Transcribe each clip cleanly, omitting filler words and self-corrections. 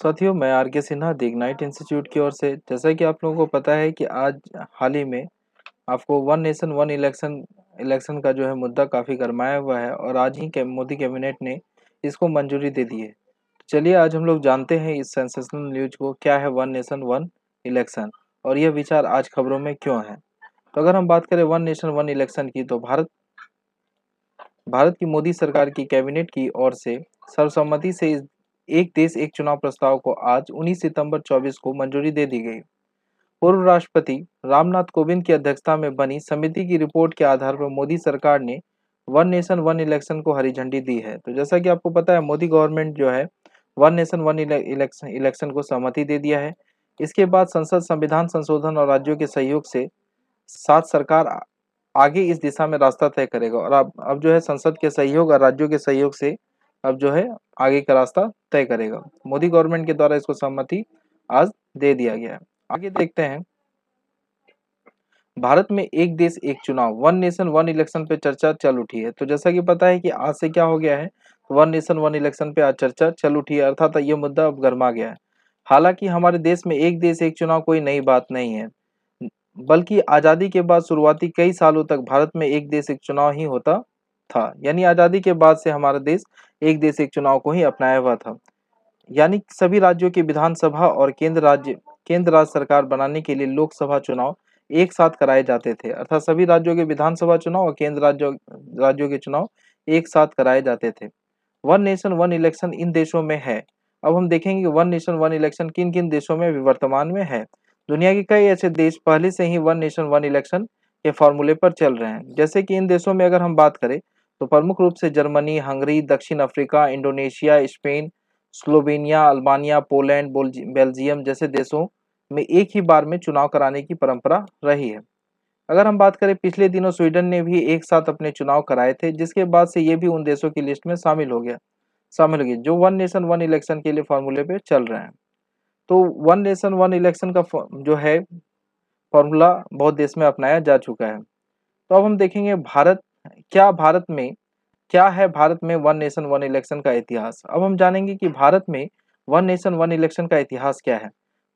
साथियों, मैं आर के सिन्हा द इग्नाइट इंस्टीट्यूट की ओर से जैसा कि आप लोगों को पता है कि आज हाल ही में आपको one nation one election election का जो है मुद्दा काफ़ी गरमाया हुआ है और आज ही मोदी कैबिनेट ने इसको मंजूरी दे दी है। चलिए आज हम लोग जानते हैं इस सेंसेशनल न्यूज को, क्या है वन नेशन वन इलेक्शन और यह विचार आज खबरों में क्यों है। तो अगर हम बात करें वन नेशन वन इलेक्शन की, तो भारत भारत की मोदी सरकार की कैबिनेट की ओर से सर्वसम्मति से इस एक देश एक चुनाव प्रस्ताव को आज 19 सितंबर 24 को मंजूरी दे दी गई। पूर्व राष्ट्रपति रामनाथ कोविंद की अध्यक्षता में बनी समिति की रिपोर्ट के आधार पर मोदी सरकार ने वन नेशन वन इलेक्शन को हरी झंडी दी है। तो जैसा कि आपको पता है, मोदी गवर्नमेंट जो है वन नेशन वन इलेक्शन को सहमति दे दिया है। इसके बाद संसद संविधान संशोधन और राज्यों के सहयोग से साथ सरकार आगे इस दिशा में रास्ता तय करेगा और अब जो है संसद के सहयोग और राज्यों के सहयोग से अब जो है आगे का रास्ता तय करेगा। मोदी गवर्नमेंट के द्वारा इसको सहमति आज दे दिया गया है। आगे देखते हैं, भारत में एक देश एक चुनाव वन नेशन वन इलेक्शन पे चर्चा चल उठी है। तो जैसा कि पता है कि आज से क्या हो गया है, वन नेशन वन इलेक्शन पे आज चर्चा चल उठी है, अर्थात ये मुद्दा अब गर्मा गया है। हालांकि हमारे देश में एक देश एक चुनाव कोई नई बात नहीं है, बल्कि आज़ादी के बाद शुरुआती कई सालों तक भारत में एक देश एक चुनाव ही होता था। यानी आज़ादी के बाद से हमारा देश एक देश एक चुनाव को ही अपनाया हुआ था। यानी सभी राज्यों की विधानसभा और केंद्र राज्य सरकार बनाने के लिए लोकसभा चुनाव एक साथ कराए जाते थे। अर्थात सभी राज्यों के विधानसभा चुनाव और केंद्र राज्यों के चुनाव एक साथ कराए जाते थे। One nation one election in देशों में है। अब हम देखेंगे कि वन नेशन वन इलेक्शन किन किन देशों में वर्तमान में है। दुनिया के कई ऐसे देश पहले से ही वन नेशन वन इलेक्शन के फॉर्मूले पर चल रहे हैं। जैसे कि इन देशों में अगर हम बात करें तो प्रमुख रूप से जर्मनी, हंगरी, दक्षिण Africa, Indonesia, Spain, Slovenia, Albania, Poland, Belgium जैसे देशों में एक ही बार में चुनाव कराने की परंपरा रही है। अगर हम बात करें, पिछले दिनों स्वीडन ने भी एक साथ अपने चुनाव कराए थे, जिसके बाद से ये भी उन देशों की लिस्ट में शामिल हो गए जो वन नेशन वन इलेक्शन के लिए फॉर्मूले पे चल रहे हैं। तो वन नेशन वन इलेक्शन का जो है फॉर्मूला बहुत देश में अपनाया जा चुका है। तो अब हम देखेंगे क्या है भारत में वन नेशन वन इलेक्शन का इतिहास। अब हम जानेंगे कि भारत में वन नेशन वन इलेक्शन का इतिहास क्या है।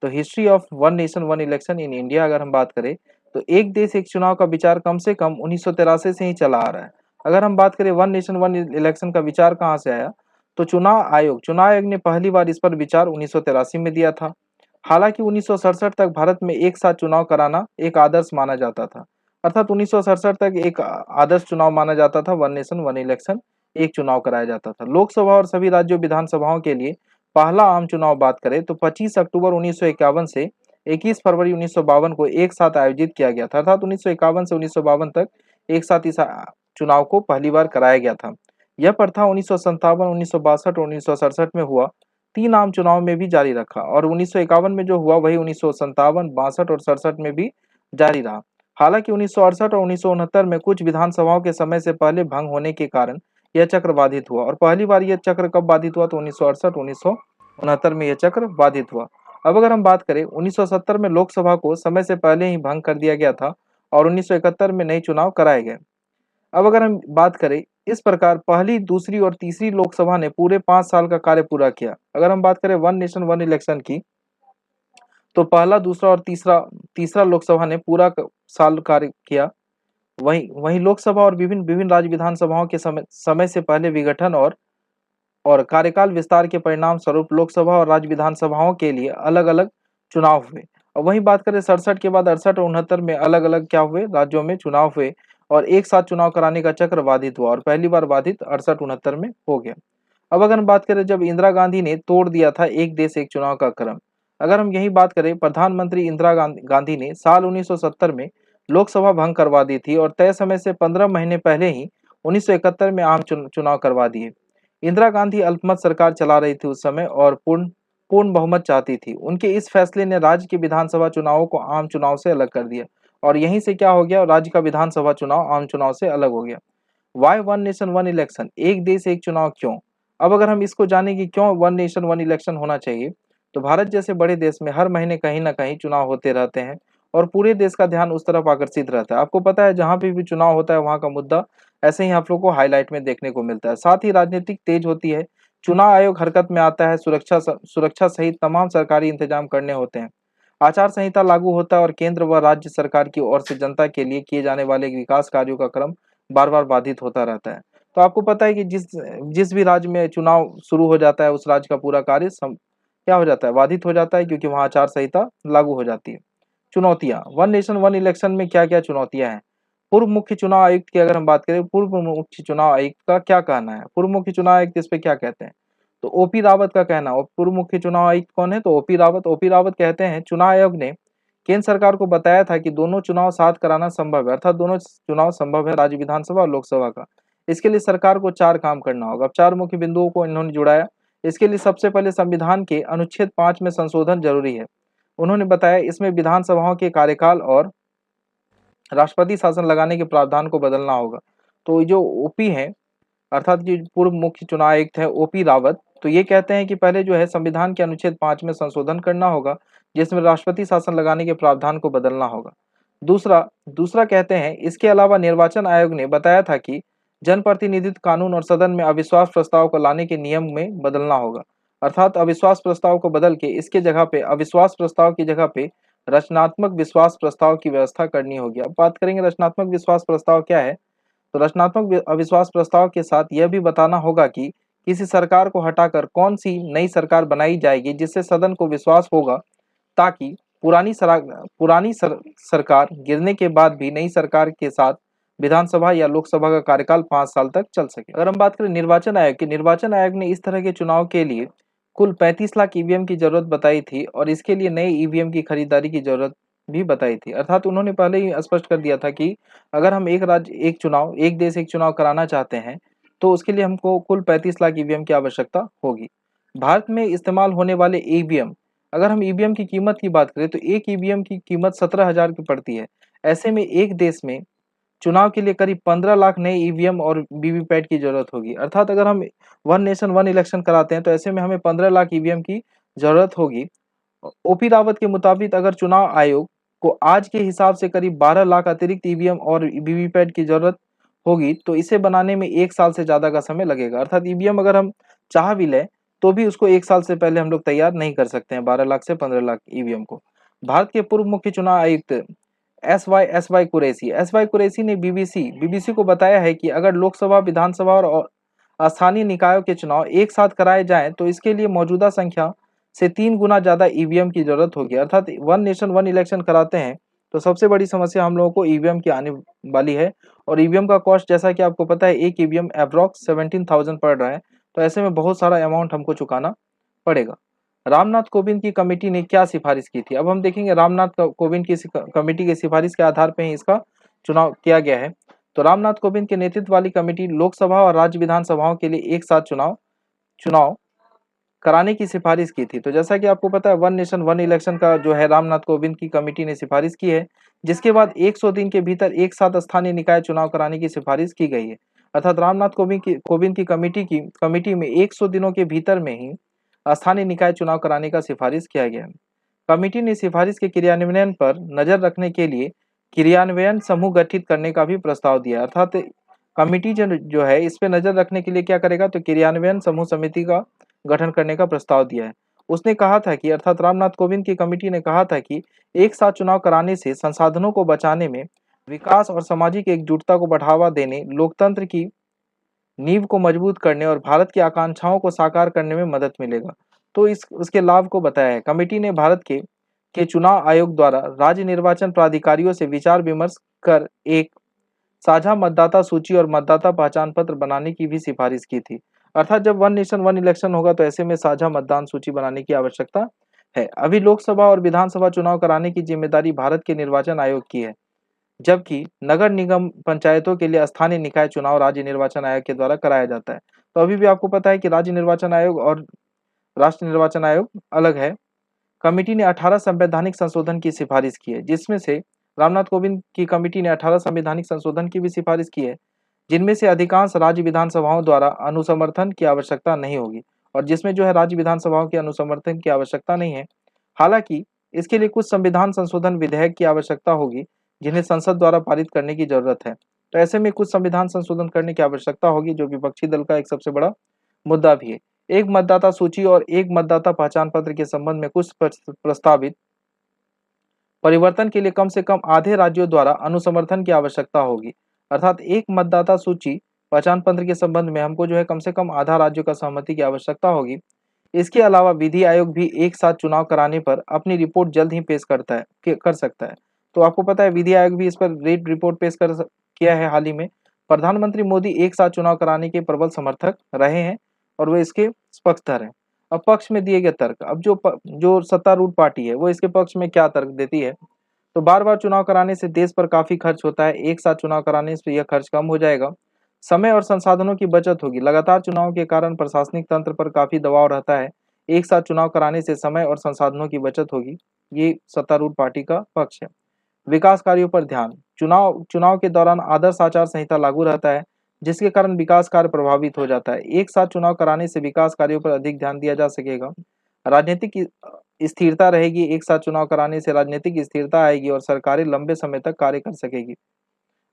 तो history of one nation one election in India अगर हम बात करें तो एक देश एक चुनाव का विचार कम से कम 1983 से ही चला आ रहा है। अगर हम बात करें वन नेशन वन इलेक्शन का विचार कहाँ से आया, तो चुनाव आयोग ने पहली बार इस पर विचार 1983 में दिया था। हालांकि 1967 तक भारत में एक साथ चुनाव कराना एक आदर्श माना जाता था। अर्थात 1967 तक एक आदर्श चुनाव माना जाता था, वन नेशन वन इलेक्शन एक चुनाव कराया जाता था। लोकसभा और सभी राज्यों विधानसभाओं के लिए पहला आम चुनाव बात करें तो 25 अक्टूबर 1951 से 21 फरवरी 1952 को एक साथ आयोजित किया गया था। अर्थात 1951 से 1952 तक एक साथ इस चुनाव को पहली बार कराया गया था। यह प्रथा 1957, 1962 और 1967 में हुआ तीन आम चुनाव में भी जारी रखा और 1951 में जो हुआ वही 1957, 62 और 67 में भी जारी रहा। हालांकि 1968 और 1969 में कुछ विधानसभाओं के समय से पहले भंग होने के कारण यह चक्र बाधित हुआ और पहली बार यह चक्र कब बाधित हुआ, तो 1968 1969 में यह चक्र बाधित हुआ। अब अगर हम बात करें, 1970 में लोकसभा को समय से पहले ही भंग कर दिया गया था और 1971 में नए चुनाव कराए गए। अब अगर हम बात करें, इस प्रकार पहली, दूसरी और तीसरी लोकसभा ने पूरे 5 साल का कार्य पूरा किया। अगर हम बात करें वन नेशन वन इलेक्शन की, तो पहला, दूसरा और तीसरा लोकसभा ने पूरा साल कार्य किया। वहीं लोकसभा और विभिन्न विभिन्न राज्य विधानसभाओं के समय से पहले विघटन और कार्यकाल विस्तार के परिणाम स्वरूप लोकसभा और राज्य विधानसभाओं के लिए अलग अलग चुनाव हुए। और वहीं बात करें 67 के बाद 68 और 69 में अलग अलग क्या हुए, राज्यों में चुनाव हुए और एक साथ चुनाव कराने का चक्र बाधित हुआ और पहली बार बाधित 68-69 में हो गया। अब अगर हम बात करें, जब इंदिरा गांधी ने तोड़ दिया था एक देश एक चुनाव का क्रम, अगर हम यही बात करें, प्रधानमंत्री इंदिरा गांधी ने साल 1970 में लोकसभा भंग करवा दी थी और तय समय से 15 महीने पहले ही 1971 में आम चुनाव करवा दिए। इंदिरा गांधी अल्पमत सरकार चला रही थी उस समय और पूर्ण बहुमत चाहती थी। उनके इस फैसले ने राज्य के विधानसभा चुनावों को आम चुनाव से अलग कर दिया और यहीं से क्या हो गया, राज्य का विधानसभा चुनाव आम चुनाव से अलग हो गया। Why one nation one election, एक देश एक चुनाव क्यों। अब अगर हम इसको जाने कि क्यों वन नेशन वन इलेक्शन होना चाहिए, तो भारत जैसे बड़े देश में हर महीने कहीं ना कहीं चुनाव होते रहते हैं और पूरे देश का ध्यान उस तरफ आकर्षित रहता है। आपको पता है, जहाँ पे भी चुनाव होता है वहाँ का मुद्दा ऐसे ही आप लोग को हाईलाइट में देखने को मिलता है। साथ ही राजनीतिक तेज होती है, चुनाव आयोग हरकत में आता है, सुरक्षा सहित तमाम सरकारी इंतजाम करने होते हैं। आचार संहिता लागू होता है और केंद्र व राज्य सरकार की ओर से जनता के लिए किए जाने वाले विकास कार्यों का क्रम बार-बार बाधित होता रहता है। तो आपको पता है कि जिस जिस भी राज्य में चुनाव शुरू हो जाता है, उस राज्य का पूरा कार्य क्या हो जाता है, बाधित हो जाता है, क्योंकि वहाँ आचार संहिता लागू हो जाती है। चुनौतियाँ, वन नेशन वन इलेक्शन में क्या-क्या चुनौतियाँ हैं? पूर्व मुख्य चुनाव आयुक्त की अगर हम बात करें, पूर्व मुख्य चुनाव आयुक्त का क्या कहना है? पूर्व मुख्य चुनाव आयुक्त इस पे क्या कहते हैं? तो ओपी रावत का कहना, और पूर्व मुख्य चुनाव आयुक्त कौन है? तो ओपी रावत। ओपी रावत कहते हैं, चुनाव आयोग ने केंद्र सरकार को बताया था कि दोनों चुनाव साथ कराना संभव है, अर्थात दोनों चुनाव संभव है, राज्य विधानसभा और लोकसभा का। इसके लिए सरकार को 4 काम करना होगा। अब 4 मुख्य बिंदुओं को इन्होंने जुड़ाया। इसके लिए सबसे पहले संविधान के अनुच्छेद 5 में संशोधन जरूरी है। उन्होंने बताया इसमें विधानसभाओं के कार्यकाल और राष्ट्रपति शासन लगाने के प्रावधान को बदलना होगा। तो जो ओपी हैं, अर्थात जो पूर्व मुख्य चुनाव आयुक्त है ओपी रावत, तो ये कहते हैं कि पहले जो है संविधान के अनुच्छेद 5 में संशोधन करना होगा, जिसमें राष्ट्रपति शासन लगाने के प्रावधान को बदलना होगा। दूसरा दूसरा कहते हैं, इसके अलावा निर्वाचन आयोग ने बताया था कि जनप्रतिनिधित्व कानून और सदन में अविश्वास प्रस्ताव को लाने के नियम में बदलना होगा। अर्थात अविश्वास प्रस्ताव को बदल के इसके जगह पे, अविश्वास प्रस्ताव की जगह पे रचनात्मक विश्वास प्रस्ताव की व्यवस्था करनी होगी। अब बात करेंगे रचनात्मक विश्वास प्रस्ताव क्या है। तो रचनात्मक अविश्वास प्रस्ताव के साथ यह भी बताना होगा कि किसी सरकार को हटाकर कौन सी नई सरकार बनाई जाएगी जिससे सदन को विश्वास होगा, ताकि सरकार गिरने के बाद भी नई सरकार के साथ विधानसभा या लोकसभा का कार्यकाल 5 साल तक चल सके। अगर हम बात करें निर्वाचन आयोग की, निर्वाचन आयोग ने इस तरह के चुनाव के लिए कुल 35 लाख ईवीएम की जरूरत बताई थी और इसके लिए नए ईवीएम की खरीदारी की जरूरत भी बताई थी। अर्थात उन्होंने पहले ही स्पष्ट कर दिया था कि अगर हम एक राज्य एक चुनाव, एक देश एक चुनाव कराना चाहते हैं, तो उसके लिए हमको कुल 35 लाख ईवीएम की आवश्यकता होगी। भारत में इस्तेमाल होने वाले ईवीएम, अगर हम ईवीएम की कीमत की बात करें तो एक ईवीएम की कीमत 17,000 की पड़ती है। ऐसे में एक देश में चुनाव के लिए करीब 15 लाख नए ईवीएम और वीवीपैट की जरूरत होगी। अर्थात अगर हम वन नेशन वन इलेक्शन कराते हैं तो ऐसे में हमें 15 लाख ईवीएम की जरूरत होगी। ओपी रावत के मुताबिक अगर चुनाव आयोग को आज के हिसाब से करीब 12 लाख अतिरिक्त ईवीएम और वीवीपैट की जरूरत होगी, तो इसे बनाने में 1 साल से ज़्यादा का समय लगेगा। अर्थात ईवीएम अगर हम चाह भी लें, तो भी उसको 1 साल से पहले हम लोग तैयार नहीं कर सकते हैं, 12 लाख से 15 लाख ईवीएम को। भारत के पूर्व मुख्य चुनाव आयुक्त एस वाई कुरैशी ने बीबीसी को बताया है कि अगर लोकसभा, विधानसभा और स्थानीय निकायों के चुनाव एक साथ कराए जाएं, तो इसके लिए मौजूदा संख्या से 3 गुना ज़्यादा ईवीएम की जरूरत होगी। अर्थात वन नेशन वन इलेक्शन कराते हैं तो सबसे बड़ी समस्या हम लोगों को ईवीएम की आने वाली है। और ईवीएम का कॉस्ट, जैसा कि आपको पता है, एक ईवीएम एप्रॉक्स 17,000 पड़ रहा है। तो ऐसे में बहुत सारा अमाउंट हमको चुकाना पड़ेगा। रामनाथ कोविंद की कमेटी ने क्या सिफारिश की थी? अब हम देखेंगे रामनाथ कोविंद की कमेटी की सिफारिश के आधार पर ही इसका चुनाव किया गया है। तो रामनाथ कोविंद के नेतृत्व वाली कमेटी लोकसभा और राज्य विधानसभाओं के लिए एक साथ चुनाव चुनाव कराने की सिफारिश की थी। तो जैसा कि आपको पता है, वन नेशन वन इलेक्शन का जो है रामनाथ कोविंद की कमेटी ने सिफारिश की है, जिसके बाद 100 दिन के भीतर एक साथ स्थानीय निकाय चुनाव कराने की सिफारिश की गई है। अर्थात रामनाथ कोविंद की कमेटी में 100 दिनों के भीतर में ही स्थानीय निकाय चुनाव कराने का सिफारिश किया गया है। कमेटी ने सिफारिश के क्रियान्वयन पर नजर रखने के लिए क्रियान्वयन समूह गठित करने का भी प्रस्ताव दिया। अर्थात कमेटी जो है इस पे नजर रखने के लिए क्या करेगा, तो क्रियान्वयन समूह समिति का गठन करने का प्रस्ताव दिया है। उसने कहा था कि, अर्थात रामनाथ कोविंद की कमेटी ने कहा था कि एक साथ चुनाव कराने से संसाधनों को बचाने में, विकास और सामाजिक एकजुटता को बढ़ावा देने, लोकतंत्र की नींव को मजबूत करने और भारत की आकांक्षाओं को साकार करने में मदद मिलेगा। तो इस उसके लाभ को बताया है। कमेटी ने भारत के चुनाव आयोग द्वारा राज्य निर्वाचन प्राधिकारियों से विचार विमर्श कर एक साझा मतदाता सूची और मतदाता पहचान पत्र बनाने की भी सिफारिश की थी। अर्थात जब वन नेशन वन इलेक्शन होगा तो ऐसे में साझा मतदान सूची बनाने की आवश्यकता है। अभी लोकसभा और विधानसभा चुनाव कराने की जिम्मेदारी भारत के निर्वाचन आयोग की है, जबकि नगर निगम पंचायतों के लिए स्थानीय निकाय चुनाव राज्य निर्वाचन आयोग के द्वारा कराया जाता है। तो अभी भी आपको पता है कि राज्य निर्वाचन आयोग और राष्ट्रीय निर्वाचन आयोग अलग है। कमेटी ने 18 संवैधानिक संशोधन की सिफारिश की है, जिसमें से रामनाथ कोविंद की कमेटी ने 18 संवैधानिक संशोधन की भी सिफारिश की है, जिनमें से अधिकांश राज्य विधानसभाओं द्वारा अनुसमर्थन की आवश्यकता नहीं होगी, और जिसमें जो है राज्य विधानसभाओं के अनुसमर्थन की आवश्यकता नहीं है। हालांकि इसके लिए कुछ संविधान संशोधन विधेयक की आवश्यकता होगी, जिन्हें संसद द्वारा पारित करने की जरूरत है। तो ऐसे में कुछ संविधान संशोधन करने की आवश्यकता होगी, जो विपक्षी दल का एक सबसे बड़ा मुद्दा भी है। एक मतदाता सूची और एक मतदाता पहचान पत्र के संबंध में कुछ प्रस्तावित परिवर्तन के लिए कम से कम आधे राज्यों द्वारा अनुसमर्थन की आवश्यकता होगी। अर्थात एक मतदाता सूची पहचान पत्र के संबंध में हमको जो है कम से कम आधा राज्यों का सहमति की आवश्यकता होगी। इसके अलावा विधि आयोग भी एक साथ चुनाव कराने पर अपनी रिपोर्ट जल्द ही पेश कर सकता है। तो आपको पता है विधि आयोग भी इस पर रेड रिपोर्ट पेश किया है हाल ही में। प्रधानमंत्री मोदी एक साथ चुनाव कराने के प्रबल समर्थक रहे हैं और वे इसके पक्षधर हैं। अब पक्ष में दिए गए तर्क, अब जो सत्तारूढ़ पार्टी है वो इसके पक्ष में क्या तर्क देती है। तो बार बार चुनाव कराने से देश पर काफी खर्च होता है, एक साथ चुनाव कराने से यह खर्च कम हो जाएगा, समय और संसाधनों की बचत होगी। लगातार चुनाव के कारण प्रशासनिक तंत्र पर काफी दबाव रहता है, एक साथ चुनाव कराने से समय और संसाधनों की बचत होगी। ये सत्तारूढ़ पार्टी का पक्ष है। विकास कार्यों पर ध्यान, चुनाव चुनाव के दौरान आदर्श आचार संहिता लागू रहता है, जिसके कारण विकास कार्य प्रभावित हो जाता है। एक साथ चुनाव कराने से विकास कार्यों पर अधिक ध्यान दिया जा सकेगा। राजनीतिक स्थिरता रहेगी, एक साथ चुनाव कराने से राजनीतिक स्थिरता आएगी और सरकारें लंबे समय तक कार्य कर सकेगी।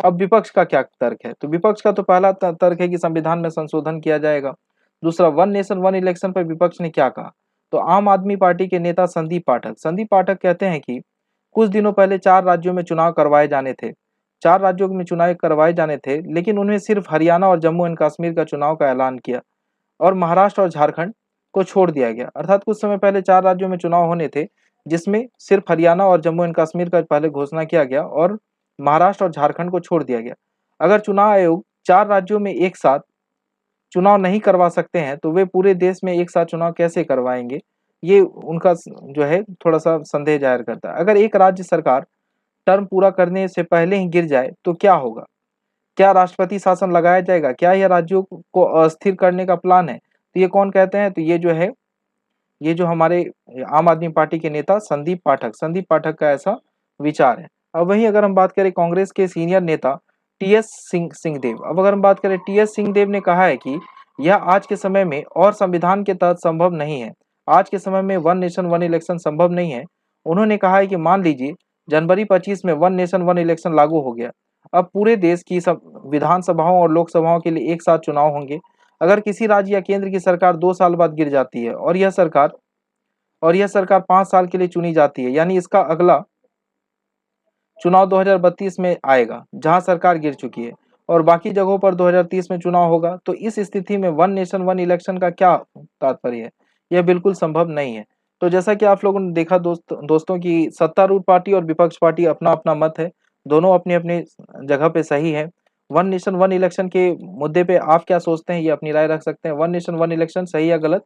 अब विपक्ष का क्या तर्क है। तो विपक्ष का तो पहला तर्क है कि संविधान में संशोधन किया जाएगा। दूसरा, वन नेशन वन इलेक्शन पर विपक्ष ने क्या कहा। तो आम आदमी पार्टी के नेता संदीप पाठक कहते हैं कि कुछ दिनों पहले 4 राज्यों में चुनाव करवाए जाने थे। 4 राज्यों में चुनाव करवाए जाने थे, लेकिन उन्हें सिर्फ हरियाणा और जम्मू एंड कश्मीर का चुनाव का ऐलान किया और महाराष्ट्र और झारखंड को छोड़ दिया गया। अर्थात कुछ समय पहले 4 राज्यों में चुनाव होने थे, जिसमें सिर्फ हरियाणा और जम्मू एंड कश्मीर का पहले घोषणा किया गया और महाराष्ट्र और झारखंड को छोड़ दिया गया। अगर चुनाव आयोग 4 राज्यों में एक साथ चुनाव नहीं करवा सकते हैं, तो वे पूरे देश में एक साथ चुनाव कैसे करवाएंगे? ये उनका जो है थोड़ा-सा संदेह जाहिर करता है। अगर एक राज्य सरकार टर्म पूरा करने से पहले ही गिर जाए, तो क्या होगा? क्या राष्ट्रपति शासन लगाया जाएगा? क्या यह राज्यों को अस्थिर करने का प्लान है? तो ये कौन कहते हैं? तो ये जो हमारे आम आदमी पार्टी के नेता संदीप पाठक का ऐसा विचार है। अब वहीं अगर हम बात करें कांग्रेस के सीनियर नेता टीएस सिंहदेव, अब अगर हम बात करें टीएस सिंहदेव ने कहा है कि यह आज के समय में और संविधान के तहत संभव नहीं है। आज के समय में वन नेशन वन इलेक्शन संभव नहीं है। उन्होंने कहा है कि मान लीजिए जनवरी 25 में वन नेशन वन इलेक्शन लागू हो गया। अब पूरे देश की सब विधानसभाओं और लोकसभाओं के लिए एक साथ चुनाव होंगे। अगर किसी राज्य या केंद्र की सरकार 2 साल बाद गिर जाती है और यह सरकार 5 साल के लिए चुनी जाती है, यानी इसका अगला चुनाव 2032 में आएगा, जहां सरकार गिर चुकी है और बाकी जगहों पर 2030 में चुनाव होगा। तो इस स्थिति में वन नेशन वन इलेक्शन का क्या तात्पर्य है? यह बिल्कुल संभव नहीं है। तो जैसा कि आप लोगों ने देखा दोस्तों की सत्तारूढ़ पार्टी और विपक्ष पार्टी अपना-अपना मत है। दोनों अपनी-अपनी जगह पे सही है। वन नेशन वन इलेक्शन के मुद्दे पे आप क्या सोचते हैं, ये अपनी राय रख सकते हैं। वन नेशन वन इलेक्शन सही या गलत?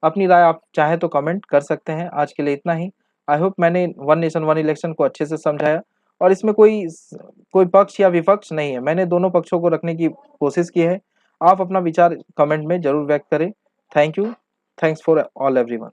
अपनी राय आप चाहें तो कमेंट कर सकते हैं। आज के लिए इतना ही। आई होप मैंने वन नेशन वन इलेक्शन को अच्छे से समझाया और इसमें कोई पक्ष या विपक्ष नहीं है। मैंने दोनों पक्षों को रखने की कोशिश की है। आप अपना विचार कमेंट में ज़रूर व्यक्त करें। Thank you. Thanks for all everyone.